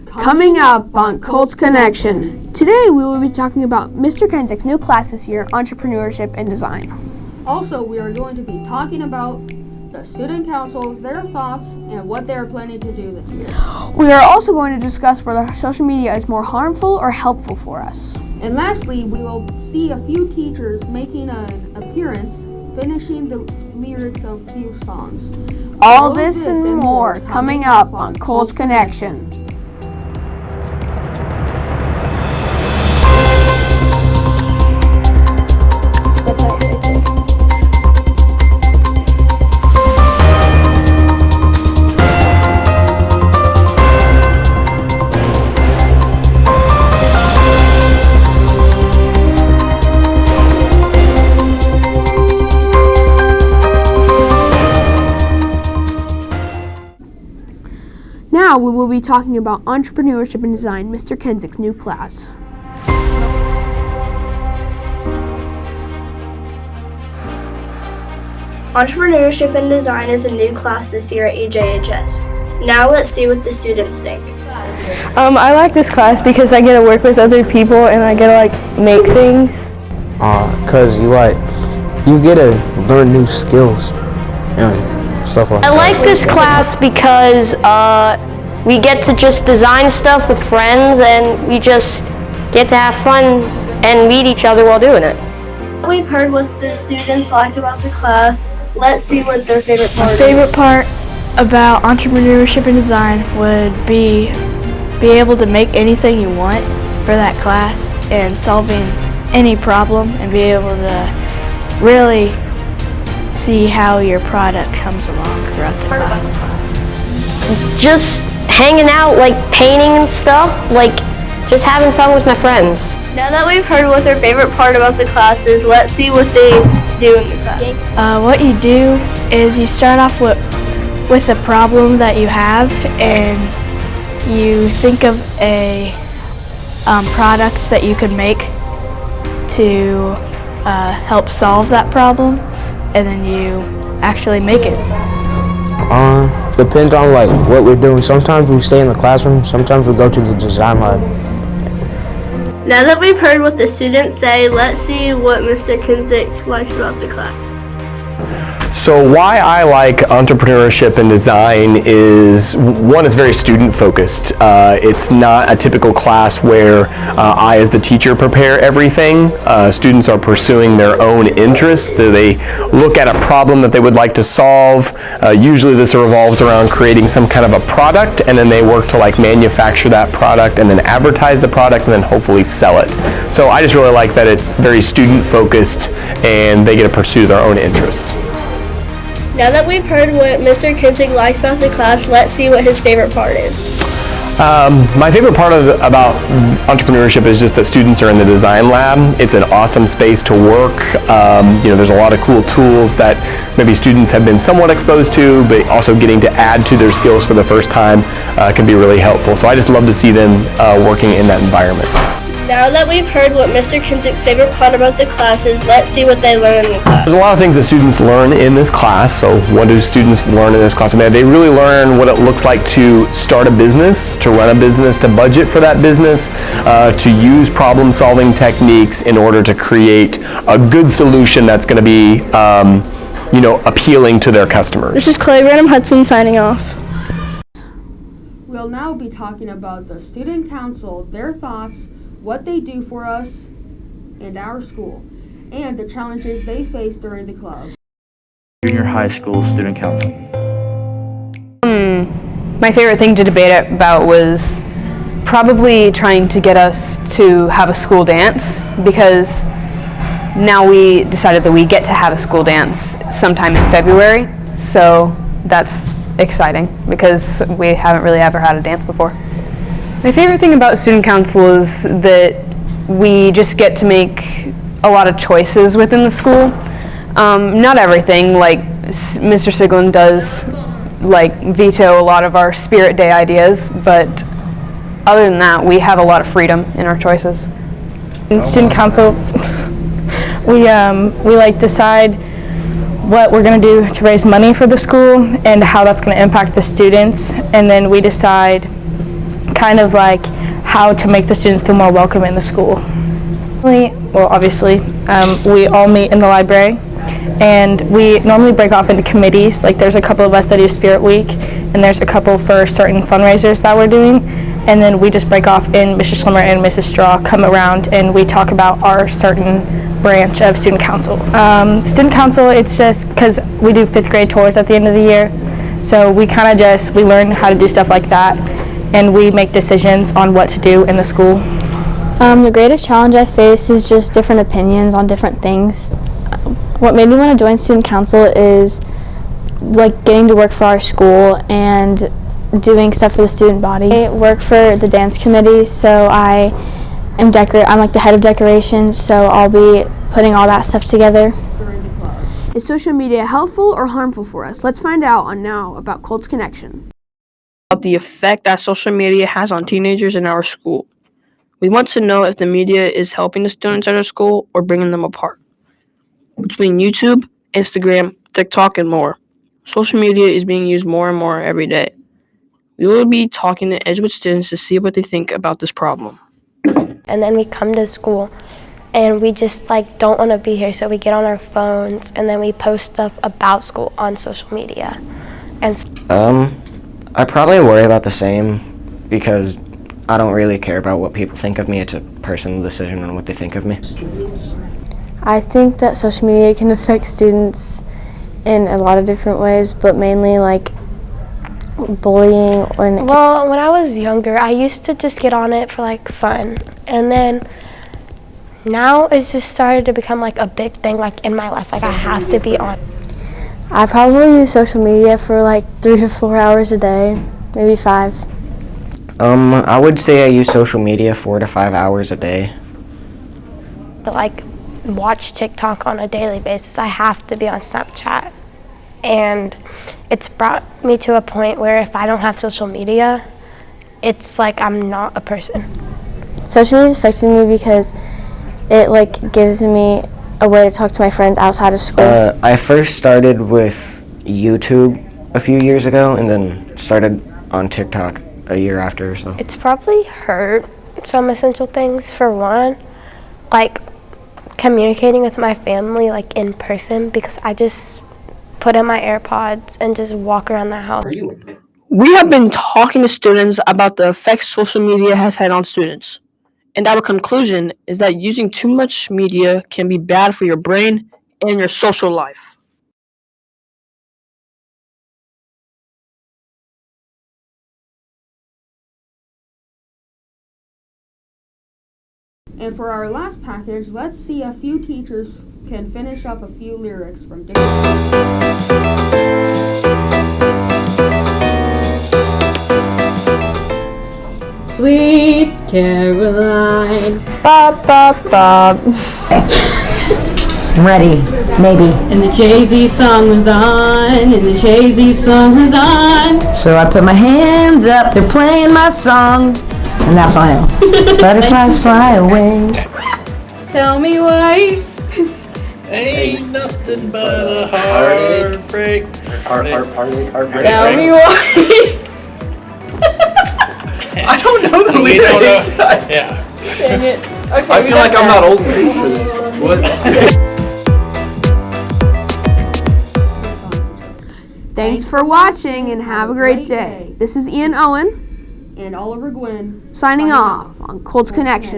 Coming up on Colts Connection. Today we will be talking about Mr. Kensick's new class this year, Entrepreneurship and Design. Also, we are going to be talking about the student council, their thoughts, and what they are planning to do this year. We are also going to discuss whether social media is more harmful or helpful for us. And lastly, we will see a few teachers making an appearance, finishing the lyrics of few songs. All this and more coming up on Colts Connection. Now we will be talking about Entrepreneurship and Design, Mr. Kensick's new class. Entrepreneurship and Design is a new class this year at EJHS. Now let's see what the students think. I like this class because I get to work with other people and I get to make things. Cause you get to learn new skills and stuff like that. I like this class because we get to just design stuff with friends and we just get to have fun and meet each other while doing it. We've heard what the students like about the class. Let's see what their favorite part is. My favorite part about entrepreneurship and design would be able to make anything you want for that class and solving any problem and be able to really see how your product comes along throughout the class. Just hanging out, painting and stuff, just having fun with my friends. Now that we've heard what their favorite part about the class is, let's see what they do in the class. What you do is you start off with a problem that you have and you think of a product that you could make to help solve that problem, and then you actually make it. Depends on what we're doing. Sometimes we stay in the classroom, sometimes we go to the design lab. Now that we've heard what the students say, let's see what Mr. Kensick likes about the class. So why I like entrepreneurship and design is, one, it's very student focused. It's not a typical class where I as the teacher prepare everything. Students are pursuing their own interests. They look at a problem that they would like to solve. Usually this revolves around creating some kind of a product, and then they work to manufacture that product and then advertise the product and then hopefully sell it. So I just really like that it's very student focused and they get to pursue their own interests. Now that we've heard what Mr. Kensick likes about the class, let's see what his favorite part is. My favorite part about entrepreneurship is just that students are in the design lab. It's an awesome space to work. There's a lot of cool tools that maybe students have been somewhat exposed to, but also getting to add to their skills for the first time can be really helpful. So I just love to see them working in that environment. Now that we've heard what Mr. Kensick's favorite part about the class is, let's see what they learn in the class. There's a lot of things that students learn in this class. So what do students learn in this class? They really learn what it looks like to start a business, to run a business, to budget for that business, to use problem-solving techniques in order to create a good solution that's going to be appealing to their customers. This is Clay Random Hudson signing off. We'll now be talking about the student council, their thoughts, what they do for us and our school, and the challenges they face during the club. Junior high school student council. My favorite thing to debate about was probably trying to get us to have a school dance, because now we decided that we get to have a school dance sometime in February, so that's exciting because we haven't really ever had a dance before. My favorite thing about student council is that we just get to make a lot of choices within the school. Not everything, Mr. Siglin does veto a lot of our Spirit Day ideas, but other than that, we have a lot of freedom in our choices. In student council, we decide what we're going to do to raise money for the school and how that's going to impact the students, and then we decide kind of like how to make the students feel more welcome in the school. Well, obviously, we all meet in the library, and we normally break off into committees. Like there's a couple of us that do Spirit Week, and there's a couple for certain fundraisers that we're doing, and then we just break off, and Mr. Slimmer and Mrs. Straw come around and we talk about our certain branch of student council. Student council, it's just because we do 5th grade tours at the end of the year, so we kind of we learn how to do stuff like that, and we make decisions on what to do in the school. The greatest challenge I face is just different opinions on different things. What made me want to join student council is like getting to work for our school and doing stuff for the student body. I work for the dance committee, so I'm like the head of decorations, so I'll be putting all that stuff together. Is social media helpful or harmful for us? Let's find out on Now about Colts Connection. About the effect that social media has on teenagers in our school. We want to know if the media is helping the students at our school or bringing them apart. Between YouTube, Instagram, TikTok, and more, social media is being used more and more every day. We will be talking to Edgewood students to see what they think about this problem. And then we come to school and we just don't want to be here, so we get on our phones and then we post stuff about school on social media. I probably worry about the same because I don't really care about what people think of me. It's a personal decision on what they think of me. I think that social media can affect students in a lot of different ways, but mainly bullying. Well, when I was younger, I used to just get on it for fun, and then now it's just started to become a big thing in my life. I have to be on. I probably use social media for 3 to 4 hours a day, maybe 5. I would say I use social media 4 to 5 hours a day. To watch TikTok on a daily basis. I have to be on Snapchat, and it's brought me to a point where if I don't have social media, it's I'm not a person. Social media is affecting me because it gives me a way to talk to my friends outside of school. I first started with YouTube a few years ago, and then started on TikTok a year after or so. It's probably hurt some essential things. For one, communicating with my family in person, because I just put in my AirPods and just walk around the house. We have been talking to students about the effects social media has had on students, and our conclusion is that using too much media can be bad for your brain and your social life. And for our last package, let's see a few teachers can finish up a few lyrics from different. Sweet Caroline. Bob, Bob, Bob. I'm ready, maybe. And the Jay-Z song was on, and the Jay-Z song was on. So I put my hands up, they're playing my song. And that's why I know. Butterflies fly away. Tell me why. Ain't nothing but a heartbreak. Heartbreak. Tell me why. I don't know the lyrics. Yeah. Dang it. Okay, I feel like I'm not old enough for this. What? Thanks for watching and have a great day. This is Ian Owen and Oliver Gwynn signing off on Colts Connection.